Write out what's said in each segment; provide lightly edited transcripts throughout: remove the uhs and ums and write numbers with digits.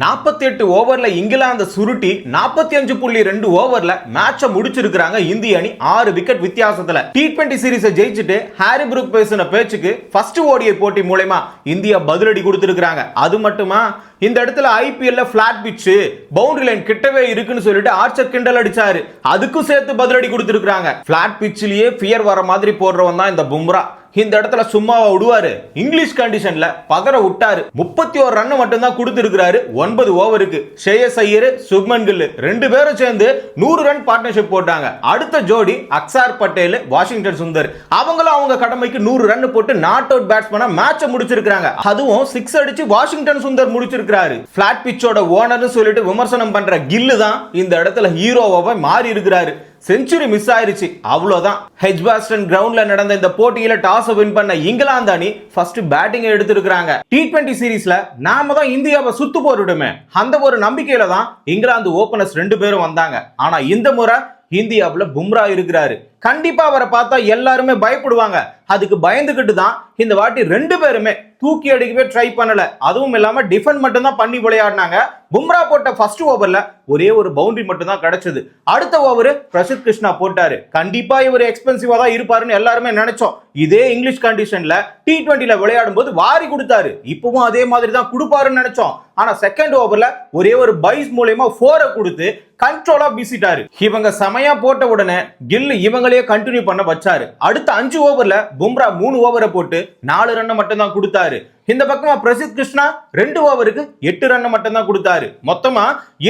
48 ஓவர்ல இங்கிலாந்து சுருட்டி 45.2 ஓவர்ல மேட்சை முடிச்சிருக்காங்க. இந்திய அணி 6 விக்கெட் வித்தியாசத்துல T20 சீரிஸை ஜெயிச்சுட்டு ஹாரி புரூக் பேசின பேச்சுக்கு ஃபர்ஸ்ட் ஓடிஐ போட்டி மூலமா இந்தியா பதிலடி கொடுத்திருக்காங்க. அது மட்டுமா, இந்த இடத்துல ஐபிஎல்ல பிளாட் பிட்ச் பவுண்டரி லைன் கிட்டவே இருக்குன்னு சொல்லிட்டு ஆர்ச்சர் கிண்டல் அடிச்சாரு. அதுக்கும் சேர்த்து பதிலடி கொடுத்திருக்காங்க. பிளாட் பிட்ச்லயே ஃபியர் வர மாதிரி போடுறவன் தான் இந்த பும்ரா. இந்த இடத்துல சும்மாவா விடுவாரு? இங்கிலீஷ் கண்டிஷன்ல பதற விட்டாரு. 31 ரன் மட்டும் தான் கொடுத்திருக்காரு 9 ஓவருக்கு. ஷேயஸ் ஐயர், சுப்மன் கில் ரெண்டு பேரும் சேர்ந்து 100 ரன் பார்ட்னர்ஷிப் போட்டாங்க. அடுத்த ஜோடி அக்சார் பட்டேல், வாஷிங்டன் சுந்தர். அவங்களும் அவங்க கடமைக்கு 100 ரன் போட்டு நாட் அவுட் பேட்ஸ்மேனா மேட்சை முடிச்சிருக்காங்க. அதுவும் 6 அடிச்சு வாஷிங்டன் சுந்தர் முடிச்சிருக்காரு. பிளாட் பிட்சோட ஓனர்னு சொல்லிட்டு விமர்சனம் பண்ற கில்லு தான் இந்த இடத்துல ஹீரோவாக மாறி இருக்கிறாரு. செஞ்சுரி மிஸ் ஆயிருச்சு, அவ்வளவுதான். எட்ஜ்பாஸ்டன் கிரவுண்ட்ல நடந்த இந்த போட்டியில டாஸ் வின் பண்ண இங்கிலாந்து அணி ஃபர்ஸ்ட் பேட்டிங் எடுத்திருக்காங்க. T20 சீரிஸ்ல நாம தான் இந்தியாவை சுத்து போட்டுடுமே, அந்த ஒரு நம்பிக்கையில தான் இங்கிலாந்து ஓபனர்ஸ் 2 பேரும் வந்தாங்க. ஆனா இந்த முறை இந்தியாவுல பும்ரா இருக்கிறாரு. கண்டிப்பா அவரை பார்த்தா எல்லாருமே பயப்படுவாங்க. அதுக்கு பயந்துகிட்டு தான் இந்த வாட்டி 2 பேருமே தூக்கி அடிக்கவே ட்ரை பண்ணல. அதுவும் இல்லாம டிஃபெண்ட் மட்டும் தான் பண்ணி விளையாடினாங்க. பும்ரா போட்ட ஃபர்ஸ்ட் ஓவர்ல ஒரே ஒரு பவுண்டரி மட்டும் தான் கிடைச்சது. அடுத்த ஓவர் பிரசித் கிருஷ்ணா போட்டாரு. கண்டிப்பா இவர் எக்ஸ்பென்சிவா தான் இருப்பாருன்னு எல்லாருமே நினைச்சோம். இதே இங்கிலீஷ் கண்டிஷன்ல T20ல விளையாடும் போது வாரி கொடுத்தாரு. இப்பவும் அதே மாதிரி தான் கொடுப்பாருன்னு நினைச்சோம். ஆனா செகண்ட் ஓவர்ல ஒரே ஒரு பைஸ் மூலமா 4 கொடுத்து கண்ட்ரோலா வீசிட்டாரு. இவங்க சமையா போட்ட உடனே கில் இவங்களே கண்டினியூ பண்ண வச்சாரு. அடுத்த 5 ஓவர்ல பும்ரா 3 ஓவரை போட்டு 4 ரன் மட்டும் தான் கொடுத்தாரு. இந்த பக்கமா பிரசித் கிருஷ்ணா 2 ஓவருக்கு 8 ரன் மட்டும் தான் கொடுத்தாரு. மொத்தமா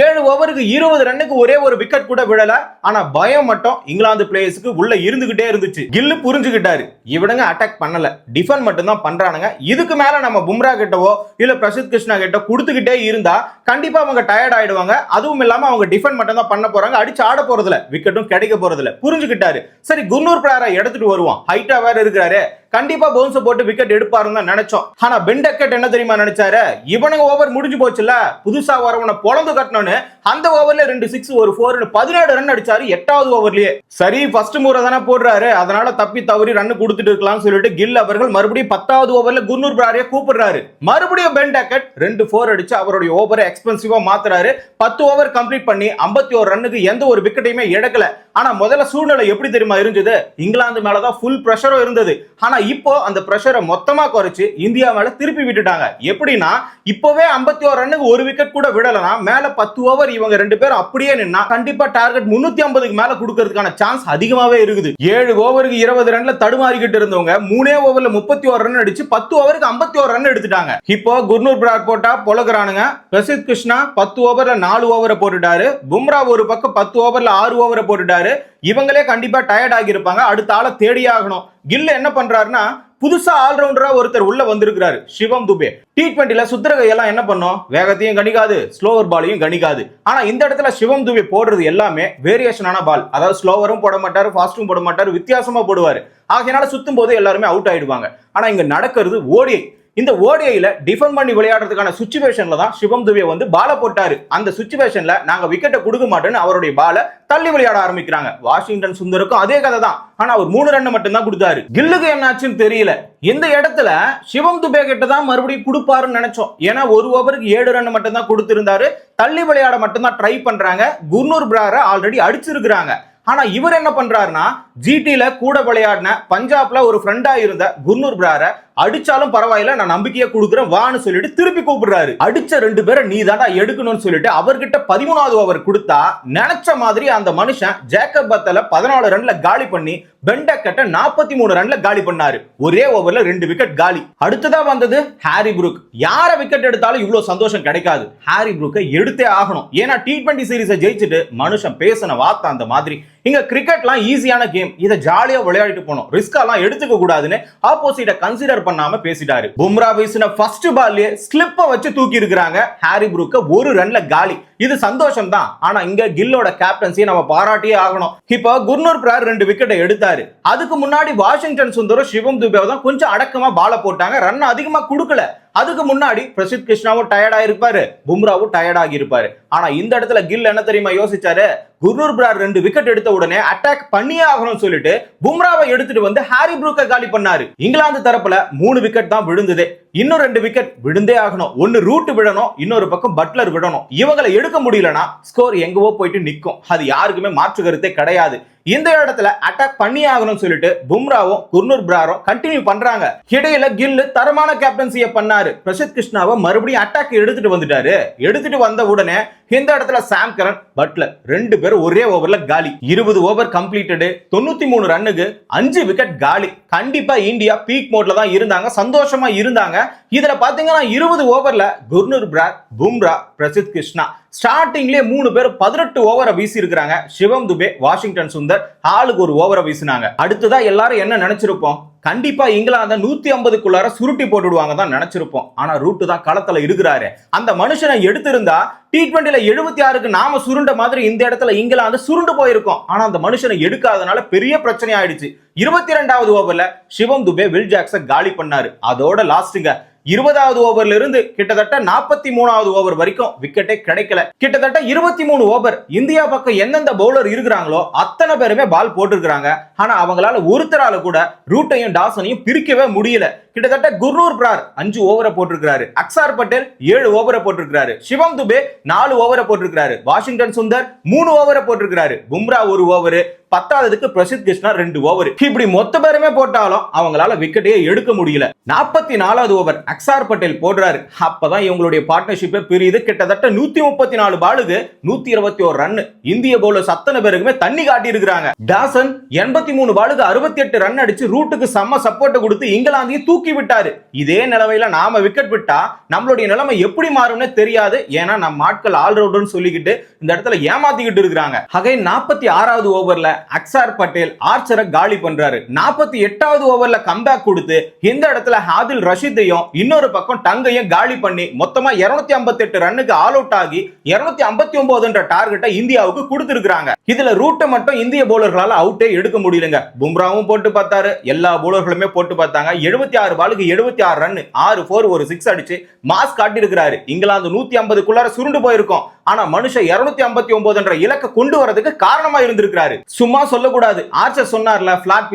7 ஓவருக்கு 20 ரன்னுக்கு ஒரே ஒரு விக்கெட் கூட விழல. ஆனா பயம் மட்டும் இங்கிலாந்து பிளேயர்ஸ்க்கு உள்ள இருந்துகிட்டே இருந்துச்சு. கில்லு புரிஞ்சுக்கிட்டாரு, இவனுங்க அட்டாக் பண்ணல, டிஃபெண்ட் மட்டும் தான் பண்றானுங்க. இதுக்கு மேல நம்ம பும்ரா கிட்டவோ இல்ல பிரசித் கிருஷ்ணா கிட்ட கொடுத்துக்கிட்டே இருந்தா கண்டிப்பா அவங்க டயர்ட் ஆயிடுவாங்க. அதுவும் இல்லாம அவங்க டிஃபெண்ட் மட்டும் தான் பண்ண போறாங்க, அடிச்சு ஆட போறதுல விக்கெட்டும் கிடைக்க போறதுல. புரிஞ்சுக்கிட்டாரு. சரி, குர்னூர் பிராரை எடுத்துட்டு வருவோம், ஹைட்டா வேற இருக்கிறாரு, கண்டிப்பா பவுன்ஸ் போட்டு விக்கெட் எடுப்பாருன்னு தான் நினைச்சோம். ஆனா பெண்டக்கெட் என்ன தெரியுமா நினைச்சாரு? இவனுங்க ஓவர் முடிஞ்சு போச்சுல, புதுசா வரவன பொழந்து கட்டணும்னு அந்த ஓவர்ல 2 6 ஒரு 4 17 ரன் அடிச்சாரு 8வது ஓவர்லயே. சரி, ஃபர்ஸ்ட் முறை தானே போடுறாரு, அதனால தப்பி தவறி ரன் கொடுத்துட்டு இருக்கலாம்னு சொல்லிட்டு கில் அவர்கள் மறுபடியும் 10வது ஓவர்ல குர்னூர் பிராரைய கூப்பிடுறாரு. மறுபடியும் பெண்டக்கெட் 2 4 அடிச்சு அவருடைய ஓவரை எக்ஸ்பென்சிவா மாத்துறாரு. 10 ஓவர் கம்ப்ளீட் பண்ணி 51 ரன்னுக்கு எந்த ஒரு விக்கெட்டையுமே எடுக்கல. ஆனா முதல்ல சூழ்நிலை எப்படி தெரியுமா இருந்தது? இங்கிலாந்து மேலதான் ஃபுல் பிரஷரும் இருந்தது. ஆனா இப்போ அந்த பிரஷரை மொத்தமா குறைச்சு இந்தியா மேல திருப்பி விட்டுட்டாங்க. எப்படின்னா, இப்பவே 51 ரன்னுக்கு ஒரு விக்கெட் கூட விடலனா மேல 10 ஓவர் இவங்க 2 பேரும் அப்படியே நின்னா கண்டிப்பா டார்கெட் 350க்கு மேல கொடுக்கிறதுக்கான சான்ஸ் அதிகமாவே இருக்குது. 7 ஓவருக்கு 20 ரன்ல தடுமாறிக்கிட்டு இருந்தவங்க 3 ஓவர்ல 31 ரன் அடிச்சு 10 ஓவருக்கு 51 ரன் எடுத்துட்டாங்க. இப்போ குர்னூர் பிரார் போட்டா பொலகுறானுங்க. பிரசித் கிருஷ்ணா 10 ஓவர்ல 4 ஓவரை போட்டுட்டாரு. பும்ரா ஒரு பக்கம் 10 ஓவர்ல 6 ஓவரை போட்டுட்டாரு. இவங்களே கண்டிப்பா டயர்ட் ஆகி இருப்பாங்க, அடுத்த ஆளை தேடியே ஆகணும். கில் என்ன பண்றாருன்னா, புதுசா ஆல்ரவுண்டரா ஒருத்தர் உள்ள வந்திருக்கிறாரு, சிவம் துபே. T20ல சுத்திரகையெல்லாம் என்ன பண்ணும்? வேகத்தையும் கணிக்காது, ஸ்லோவர் பாலையும் கணிக்காது. ஆனா இந்த இடத்துல சிவம் துபே போடுறது எல்லாமே வேரியேஷனான பால். அதாவது ஸ்லோவரும் போட மாட்டாரு, ஃபாஸ்டும் போட மாட்டாரு, வித்தியாசமா போடுவாரு. ஆகையினால சுத்தும் போது எல்லாருமே அவுட் ஆயிடுவாங்க. ஆனா இங்க நடக்கிறது ஓடிஐ. இந்த ஓடிஐல டிஃபெண்ட் பண்ணி விளையாடுறதுக்கான சிச்சுவேஷன்ல தான் சிவம் துபே வந்து பால போட்டாரு. அந்த சிச்சுவேஷன்ல நாங்க விக்கெட்டை கொடுக்க மாட்டோம்னு அவருடைய பால தள்ளி விளையாட ஆரம்பிக்கிறாங்க. வாஷிங்டன் சுந்தருக்கும் அதே கதை தான். ஆனா அவர் 3 ரன் மட்டும் தான் கொடுத்தாரு. கில்லுக்கு என்னாச்சுன்னு தெரியல. இந்த இடத்துல சிவம் துபே கிட்ட தான் மறுபடியும் கொடுப்பாருன்னு நினைச்சோம். ஏன்னா ஒரு ஓவருக்கு 7 ரன் மட்டும் தான் கொடுத்திருந்தாரு. தள்ளி விளையாட மட்டும் தான் ட்ரை பண்றாங்க. குர்னூர் பிராரை ஆல்ரெடி அடிச்சிருக்காங்க. ஆனா இவர் என்ன பண்றாருன்னா, ஜிடில கூட விளையாடின பஞ்சாப்ல ஒரு ஃப்ரெண்டா இருந்த குர்னூர் பிராரை அடிச்சாலும் பரவாயில்ல, நான் நம்பிக்கையை கொடுக்குறேன் வான்னு சொல்லிட்டு திருப்பி கூப்பிடுறாரு. அடிச்ச 2 பேரை நீ தாண்டா எடுக்கணும்னு சொல்லிட்டு அவர்கிட்ட 13வது ஓவர் கொடுத்தா நினைச்ச மாதிரி அந்த மனுஷன் ஜேக்கப் பத்தல 14 ரன்ல காலி பண்ணி பெண்டக்கெட்ட 43 ரன்ல காலி பண்ணாரு. ஒரே ஓவர்ல 2 விக்கெட் காலி. அடுத்ததா வந்தது ஹாரி புரூக். யார விக்கெட் எடுத்தாலும் இவ்வளவு சந்தோஷம் கிடைக்காது. ஹாரி புரூக்கை எடுத்தே ஆகணும். ஏன்னா T20 சீரிஸை ஜெயிச்சுட்டு மனுஷன் பேசின வார்த்தை அந்த மாதிரி. இங்க கிரிக்கெட்லாம் ஈஸியான கேம், இதை ஜாலியா விளையாடிட்டு போனோம், ரிஸ்காலாம் எடுத்துக்க கூடாதுன்னு ஆப்போசிட்ட கன்சிடர் பண்ணாம பேசிட்டாரு. பும்ரா வீசின ஃபர்ஸ்ட் பால்லே ஸ்லிப்ப வச்சு தூக்கி இருக்காங்க. ஹாரி புரூக்க 1 ரன்ல காலி. இது சந்தோஷம் தான். ஆனா இங்க கில்லோட கேப்டன்சியை நம்ம பாராட்டியே ஆகணும். இப்போ குர்னூர் பிரார் 2 விக்கெட்டை எடுத்தாரு. அதுக்கு முன்னாடி வாஷிங்டன் சுந்தரும் சிவம் துபே தான் கொஞ்சம் அடக்கமா பால போட்டாங்க, ரன் அதிகமா கொடுக்கல. அதுக்கு முன்னாடி பிரசித் கிருஷ்ணாவும் டயர்டா இருப்பாரு, பும்ராவும் டயர்டாகி இருப்பாரு. ஆனா இந்த இடத்துல கில் என்ன தெரியுமா யோசிச்சாரு? குர்னூர் பிரார் 2 விக்கெட் எடுத்த உடனே அட்டாக் பண்ணியே ஆகணும்னு சொல்லிட்டு பும்ராவை எடுத்துட்டு வந்து ஹாரி ப்ரூக்கை காலி பண்ணாரு. இங்கிலாந்து தரப்புல 3 விக்கெட் தான் விழுந்தது. இன்னும் 2 விக்கெட் விழுந்தே ஆகணும். ஒன்னு ரூட் விடணும், இன்னொரு பக்கம் பட்லர் விடணும். இவங்களை எடுக்க முடியலனா ஸ்கோர் எங்கவோ போயிட்டு நிக்கும். அது யாருக்குமே மாற்று கருத்தே கிடையாது. இந்த இடத்துல அட்டாக் பண்ணி ஆகணும்னு சொல்லிட்டு பும்ராவும் குர்னூர் பிராரும் கண்டினியூ பண்றாங்க. இடையில கில் தரமான கேப்டன்சியை பண்ணாரு. பிரசித் கிருஷ்ணாவை மறுபடியும் அட்டாக் எடுத்துட்டு வந்துட்டாரு. எடுத்துட்டு வந்த உடனே இந்த இடத்துல சாம் கரன், பட்லர் 2 பேரும் ஒரே ஓவர்ல காலி. 20 ஓவர் கம்ப்ளீட்டட், 93 ரன்னுக்கு 5 விக்கெட் காலி. கண்டிப்பா இந்தியா பீக் மோட்ல தான் இருந்தாங்க, சந்தோஷமா இருந்தாங்க. இதுல பாத்தீங்கன்னா 20 ஓவர்ல குர்னூர் பிரார், பும்ரா, பிரசித் கிருஷ்ணா ஸ்டார்டிங்லயே 3 பேர் 18 ஓவரை வீசி இருக்காங்க. சிவம் துபே, வாஷிங்டன் சுந்தர் ஆளுக்கு ஒரு ஓவரை வீசினாங்க. அடுத்ததா எல்லாரும் என்ன நினைச்சிருப்போம்? கண்டிப்பா இங்கிலாந்து 150க்குள்ளார சுருட்டி போட்டுடுவாங்க தான் நினைச்சிருப்போம். ஆனா ரூட் தான் களத்துல இருக்கிறாரு. அந்த மனுஷனை எடுத்திருந்தா T20ல 76க்கு நாம சுருண்ட மாதிரி இந்த இடத்துல இங்கிலாந்து சுருண்டு போயிருக்கும். ஆனா அந்த மனுஷனை எடுக்காதனால பெரிய பிரச்சனை ஆயிடுச்சு. 22வது ஓவர்ல சிவம் துபே வில் ஜாக்ஸை காலி பண்ணாரு. அதோட லாஸ்ட்ங்க 20வது ஓவர்ல இருந்து கிட்டத்தட்ட 43வது ஓவர் வரைக்கும் விக்கெட்டே கிடைக்கல. கிட்டத்தட்ட 23 ஓவர் இந்தியா பக்கம் எந்தெந்த பவுலர் இருக்கிறாங்களோ அத்தனை பேருமே பால் போட்டுருக்காங்க. ஆனா அவங்களால ஒருத்தரால கூட ரூட்டையும் டாசனையும் பிரிக்கவே முடியல. கிட்டத்தட்ட குர்னூர் பிரார் 5 ஓவரை போட்டிருக்காரு. அக்சார் பட்டேல் 7 ஓவரை போட்டிருக்காரு. சிவம் துபே 4 ஓவரை போட்டிருக்காரு. வாஷிங்டன் சுந்தர் 3 ஓவரை போட்டிருக்காரு. பும்ரா 1 ஓவர், 10வதுக்கு பிரசித் கிருஷ்ணா 2 ஓவர். இப்படி மொத்த பேருமே போட்டாலும் அவங்களால விக்கெட்டையே எடுக்க முடியல. 44வது ஓவர் அக்சார் பட்டேல் போடுறாரு. அப்பதான் இவங்களுடைய பார்ட்னர்ஷிப்பே பிரியுது. கிட்டத்தட்ட 134 பாலுக்கு 121 ரன். இந்திய பவுலர்ஸ் அத்தனை பேருக்குமே தண்ணி காட்டி இருக்கிறாங்க. டாசன் 83 பாலுக்கு 68 ரன் அடிச்சு ரூட்டுக்கு செம்ம சப்போர்ட் கொடுத்து இங்கிலாந்தையும் தூக்கி விட்டாரு. இதே நிலவையில நாம விக்கெட் விட்டா நம்மளுடைய நிலைமை எப்படி மாறும்னு தெரியாது. ஏன்னா நம்ம ஆட்கள் ஆல்ரவுண்டர்னு சொல்லிக்கிட்டு இந்த இடத்துல ஏமாத்திக்கிட்டு இருக்காங்க. அகைன் 46வது ஓவர்ல அக்சார் பட்டேல் ஆர்ச்சரை காலி பண்றாரு. 48வது ஓவர்ல கம்பேக் கொடுத்து இந்த இடத்துல ஆதில் ரஷீதையும் இன்னொரு பக்கம் டங்கையும் காலி பண்ணி மொத்தமா 258 ரன்னுக்கு ஆல் அவுட் ஆகி 259 டார்கெட்டை இந்தியாவுக்கு கொடுத்திருக்காங்க. இதுல ரூட்டை மட்டும் இந்திய பவுலர்களால அவுட்டே எடுக்க முடியலங்க. பும்ராவும் போட்டு பார்த்தாரு, எல்லா பவுலர்களுமே போட்டு பார்த்தாங்க. 76 பாலுக்கு 76 ரன், 6 4 ஒரு 6 அடிச்சு மாஸ் காட்டி இருக்கிறாரு. இங்கிலாந்து 150க்குள்ளார சுருண்டு போயிருக்கும். ஆனா மனுஷன் 259 இலக்க கொண்டு வரதுக்கு காரணமா இருந்திருக்காரு. சும்மா சொல்லக்கூடாது. ஆர்ச்சர் சொன்னார்ல பிளாட்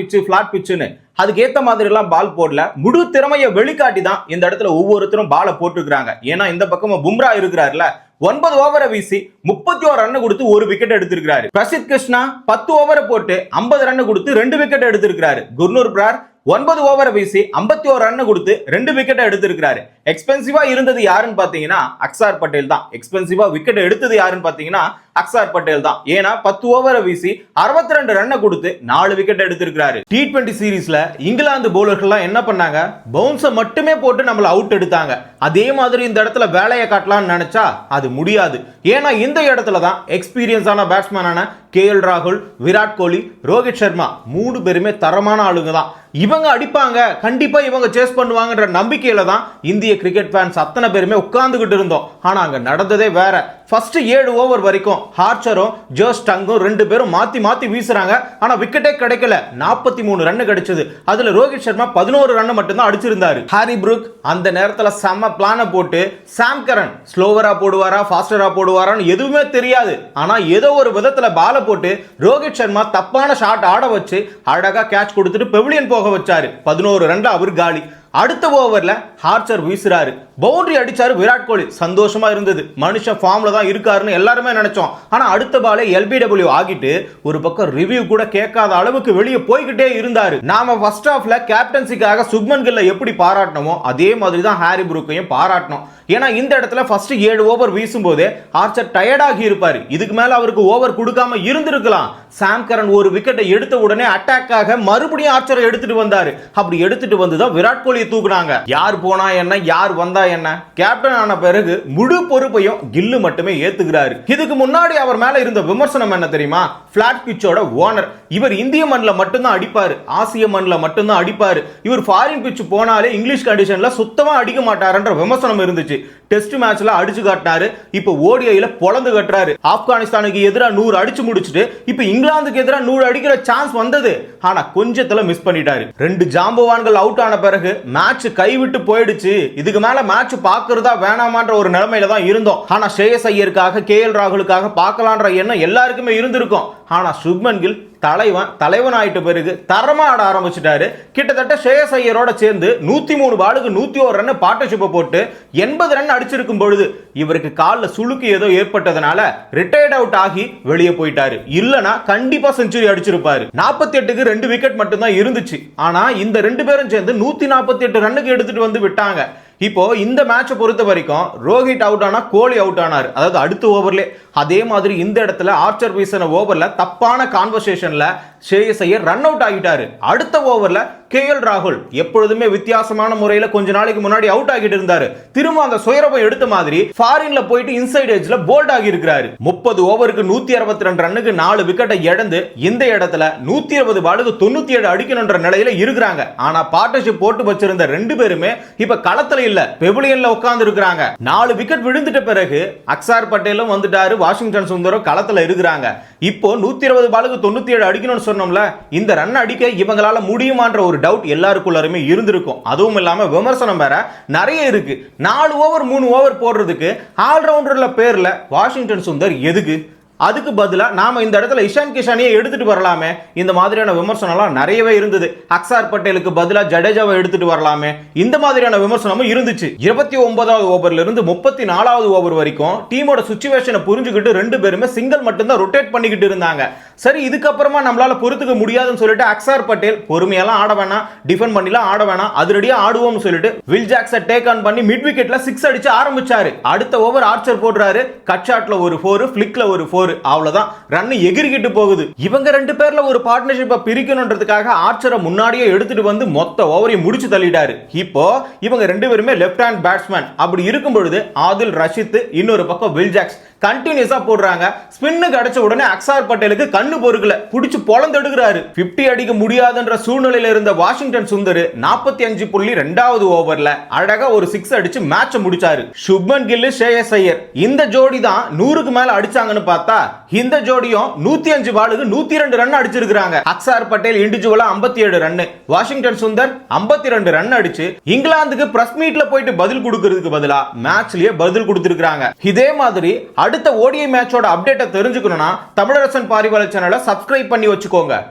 பிட்ச்னு, அதுக்கு ஏத்த மாதிரி எல்லாம் பால் போடல. முழு திறமையை வெளிக்காட்டி தான் இந்த இடத்துல ஒவ்வொருத்தரும் பாலை போட்டுருக்காங்க. ஏன்னா இந்த பக்கம் பும்ரா இருக்கிறாருல, 9 ஓவரை வீசி 31 ரன் கொடுத்து 1 விக்கெட் எடுத்திருக்காரு. பிரசித் கிருஷ்ணா 10 ஓவரை போட்டு 50 ரன் கொடுத்து 2 விக்கெட் எடுத்திருக்காரு. குர்னூர் பிரார் 9 ஓவரை வீசி 51 ரன் கொடுத்து 2 விக்கெட் எடுத்திருக்காரு. எக்ஸ்பென்சிவா இருந்தது யாருன்னு பாத்தீங்கன்னா அக்சார் பட்டேல் தான். எக்ஸ்பென்சிவா விக்கெட் எடுத்தது யாருன்னு பாத்தீங்கன்னா அக்சார் பட்டேல் தான். ஏன்னா 10 ஓவரை வீசி 62 ரன் கொடுத்து 4 விக்கெட் எடுத்திருக்காரு. T20 சீரீஸ்ல இங்கிலாந்து பவுலர்கள் என்ன பண்ணாங்க? பவுன்ஸை மட்டுமே போட்டு நம்மள அவுட் எடுத்தாங்க. அதே மாதிரி இந்த இடத்துல வேலையை காட்டலாம்னு நினைச்சா அது முடியாது. ஏன்னா இந்த இடத்துல தான் எக்ஸ்பீரியன்ஸான பேட்ஸ்மேனான KL ராகுல், விராட் கோலி, ரோஹித் சர்மா 3 பேருமே தரமான ஆளுங்க தான். இவங்க அடிப்பாங்க, கண்டிப்பா இவங்க சேஸ் பண்ணுவாங்கன்ற நம்பிக்கையில தான் இந்திய கிரிக்கெட் ஃபேன்ஸ் அத்தனை பேருமே உட்கார்ந்துகிட்டு இருந்தோம். ஆனா அங்க நடந்ததே வேற. ஃபர்ஸ்ட் 7 ஓவர் வரைக்கும் ஹார்ச்சரும் ஜோஸ் டங்கும் 2 பேரும் மாத்தி மாத்தி வீசுறாங்க. ஆனா விக்கெட்டே கிடைக்கல. 43 ரன் கிடைச்சது. அதுல ரோஹித் சர்மா 11 ரன் மட்டும் தான் அடிச்சிருந்தாரு. ஹாரி ப்ரூக் அந்த நேரத்துல செம்ம பிளான போட்டு சாம் கரன் ஸ்லோவரா போடுவாரா ஃபாஸ்டரா போடுவாரான்னு எதுவுமே தெரியாது. ஆனா ஏதோ ஒரு விதத்துல பால போட்டு ரோஹித் சர்மா தப்பான ஷாட் ஆட வச்சு அழகா கேட்ச் கொடுத்துட்டு பெவிலியன் போக வச்சாரு. 11 ரன்ல அவர் காலி. அடுத்த ஓவர்ல ஹார்ச்சர் வீசுறாரு, பவுண்டரி அடிச்சாரு விராட் கோலி. சந்தோஷமா இருந்தது, மனுஷன் ஃபார்ம்ல தான் இருக்காருன்னு எல்லாருமே நினைச்சோம். ஆனா அடுத்த பாலே LBW ஆகிட்டு ஒரு பக்கம் ரிவ்யூ கூட கேட்காத அளவுக்கு வெளியே போய்கிட்டே இருந்தாரு. நாம ஃபர்ஸ்ட் ஹாஃப்ல கேப்டன்சிக்காக சுப்மன் கில்லை எப்படி பாராட்டணுமோ அதே மாதிரி தான் ஹாரி ப்ரூக்கையும் பாராட்டணும். ஏன்னா இந்த இடத்துல ஃபர்ஸ்ட் 7 ஓவர் வீசும் போதே ஆர்ச்சர் டயர்டாகி இருப்பாரு. இதுக்கு மேல அவருக்கு ஓவர் கொடுக்காம இருந்திருக்கலாம். சாம் கரன் ஒரு விக்கெட்டை எடுத்த உடனே அட்டாக்காக மறுபடியும் ஆர்ச்சரை எடுத்துட்டு வந்தாரு. அப்படி எடுத்துட்டு வந்துதான் விராட் கோலியை தூக்குனாங்க. யார் போனா என்ன, யார் வந்தா என்ன, கேப்டன் ஆன பிறகு முழு பொறுப்பையும் கில்லு மட்டுமே ஏத்துக்கிறாரு. இதுக்கு முன்னாடி அவர் மேல இருந்த விமர்சனம் என்ன தெரியுமா? பிளாட் பிட்சோட ஓனர். இவர் இந்திய மண்ணில் மட்டும்தான் அடிப்பாரு, ஆசிய மண்ணில் மட்டும்தான் அடிப்பாரு. இவர் ஃபாரின் பிட்ச் போனாலே இங்கிலீஷ் கண்டிஷன்ல சுத்தமா அடிக்க மாட்டாருன்ற விமர்சனம் இருந்துச்சு. டெஸ்ட் மேட்ச்ல அடிச்சு காட்டினாரு. இப்போ ஓடிஐல பொளந்து கட்டுறாரு. ஆப்கானிஸ்தானுக்கு எதிராக 100 அடிச்சு முடிச்சுட்டு இப்போ இங்கிலாந்துக்கு எதிராக 100 அடிக்கிற சான்ஸ் வந்தது. ஆனா கொஞ்சத்துல மிஸ் பண்ணிட்டாரு. 2 ஜாம்பவான்கள் அவுட் ஆன பிறகு மேட்ச் கைவிட்டு போயிடுச்சு. இதுக்கு மேல மேட்ச் பாக்குறதா வேணாமான்ற ஒரு நிலைமையில தான் இருந்தோம். ஆனா ஸ்ரேயஸ் ஐயருக்காக KL ராகுலுக்காக பார்க்கலான்ற எண்ணம் எல்லாருக்குமே இருந்திருக்கும். ஆனா சுப்மன் கில் தலைவன் ஆயிட்ட பிறகு தரமா ஆட ஆரம்பிச்சிட்டாரு. கிட்டத்தட்ட ஸ்ரேயஸ் ஐயரோட சேர்ந்து 103 பாலுக்கு 101 ரன் பார்ட்னர்ஷிப் போட்டு 80 ரன் அடிச்சிருக்கும் பொழுது இவருக்கு கால்ல சுளுக்கு ஏதோ ஏற்பட்டதனால ரிட்டையர்ட் அவுட் ஆகி வெளியே போயிட்டாரு. இல்லனா கண்டிப்பா செஞ்சுரி அடிச்சிருப்பாரு. 48க்கு 2 விக்கெட் மட்டும் தான் இருந்துச்சு. ஆனா இந்த 2 பேரும் சேர்ந்து 148 ரன்னுக்கு எடுத்துட்டு வந்து விட்டாங்க. இப்போ இந்த மேட்சை பொறுத்த வரைக்கும் ரோஹித் அவுட் ஆனா கோலி அவுட் ஆனார், அதாவது அடுத்த ஓவர்ல. அதே மாதிரி இந்த இடத்துல ஆர்ச்சர் வீசின ஓவர்ல தப்பான கான்வர்சேஷன்ல ஸ்ரேயஸ் ஐயர் ரன் அவுட் ஆகிட்டாரு. அடுத்த ஓவர்ல KL ராகுல் எப்பொழுதுமே வித்தியாசமான முறையில கொஞ்ச நாளைக்கு முன்னாடி அவுட் ஆகிட்டு இருந்தாரு. திரும்ப அந்த சுயரபம் எடுத்த மாதிரி ஃபாரின்ல போயிட்டு இன்சைட் எட்ஜ்ல போல்ட் ஆகி இருக்கிறாரு. 30 ஓவருக்கு 162 ரன்னுக்கு 4 விக்கெட்டை இழந்து இந்த இடத்துல 120 பாலுக்கு 97 அடிக்கணும்ன்ற நிலையில இருக்கிறாங்க. ஆனா பார்ட்னர்ஷிப் போட்டு வச்சிருந்த 2 பேருமே இப்ப களத்துல இல்ல, பெவிலியன்ல உட்கார்ந்து இருக்காங்க. 4 விக்கெட் விழுந்துட்ட பிறகு அக்சார் பட்டேலும் வந்துட்டாரு, வாஷிங்டன் சுந்தரும் களத்துல இருக்கிறாங்க. இப்போ 120 பாலுக்கு 97 அடிக்கணும்னு சொன்னோம்ல, இந்த ரன் அடிக்க இவங்களால முடியுமான்ற ஒரு டவுட் எல்லாருக்குள்ளருமே இருந்திருக்கும். அதுவும் இல்லாம விமர்சனம் வேற நிறைய இருக்கு. 4 ஓவர் 3 ஓவர் போடுறதுக்கு ஆல்ரவுண்டர்ல பேர்ல வாஷிங்டன் சுந்தர் எதுக்கு? அதுக்கு பதிலா நாம இந்த இடத்துல இஷான் கிஷானியை எடுத்துட்டு வரலாமே. இந்த மாதிரியான விமர்சனம்லாம் நிறையவே இருந்தது. அக்சார் பட்டேலுக்கு பதிலா ஜடேஜாவை எடுத்துட்டு வரலாமே, இந்த மாதிரியான விமர்சனமும் இருந்துச்சு. 29வது ஓவர்ல இருந்து 34வது ஓவர் வரைக்கும் டீமோட சிச்சுவேஷனை புரிஞ்சுக்கிட்டு 2 பேருமே சிங்கிள் மட்டும் தான் ரொட்டேட் பண்ணிக்கிட்டு இருந்தாங்க. சரி, இதுக்கப்புறமா நம்மளால பொறுத்துக்க முடியாதுன்னு சொல்லிட்டு அக்சார் பட்டேல் பொறுமையெல்லாம் ஆட வேணாம், டிஃபெண்ட் பண்ணிலாம் ஆட வேணாம், அதிரடியா ஆடுவோம்னு சொல்லிட்டு வில் ஜாக்ஸை டேக் ஆன் பண்ணி மிட் விக்கெட்ல 6 அடிச்சு ஆரம்பிச்சாரு. அடுத்த ஓவர் ஆர்ச்சர் போடுறாரு. கட் ஷாட்ல ஒரு 4, ஃபிளிக்ல ஒரு 4, அவ்வளவுதான். ரன் எகிரிக்கிட்டு போகுது. இவங்க 2 பேர்ல ஒரு பார்ட்னர்ஷிப்பை பிரிக்கணும்ன்றதுக்காக ஆர்ச்சரை முன்னாடியே எடுத்துட்டு வந்து மொத்த ஓவரையும் முடிச்சு தள்ளிட்டாரு. இப்போ இவங்க 2 பேருமே லெஃப்ட் ஹேண்ட் பேட்ஸ்மேன். அப்படி இருக்கும் பொழுது ஆதில் ரஷீத், இன்னொரு பக்கம் வில் ஜாக்ஸ் கண்டினியூஸா போடுறாங்க. ஸ்பின்னுக்கு அடிச்ச உடனே அக்சார் பட்டேலுக்கு கண்ணு பொறுக்கல, புடிச்சு பொளந்தெடுக்கிறாரு. 50 அடிக்க முடியாதுன்ற சூழ்நிலையில இருந்த வாஷிங்டன் சுந்தர் 45.2வது ஓவர்ல அழகா ஒரு 6 அடிச்சு மேட்சை முடிச்சாரு. சுப்மன் கில், ஸ்ரேயஸ் ஐயர் இந்த ஜோடி தான் 100க்கு மேல அடிச்சாங்கன்னு பார்த்தா இந்த ஜோடியும் 105 பாலுக்கு 102 ரன் அடிச்சிருக்காங்க. அக்சார் பட்டேல் இண்டிவிஜுவலா 57 ரன், வாஷிங்டன் சுந்தர் 52 ரன் அடிச்சு இங்கிலாந்துக்கு பிரஸ் மீட்ல போயிட்டு பதில் கொடுக்கிறதுக்கு பதிலா மேட்ச்லயே பதில் கொடுத்திருக்காங்க. இதே மாதிரி அடுத்த ODI மேட்சோட அப்டேட்டை தெரிஞ்சுக்கணும்னா தமிழரசன் பாரிவாளர் சேனலை சப்ஸ்கிரைப் பண்ணி வச்சுக்கோங்க.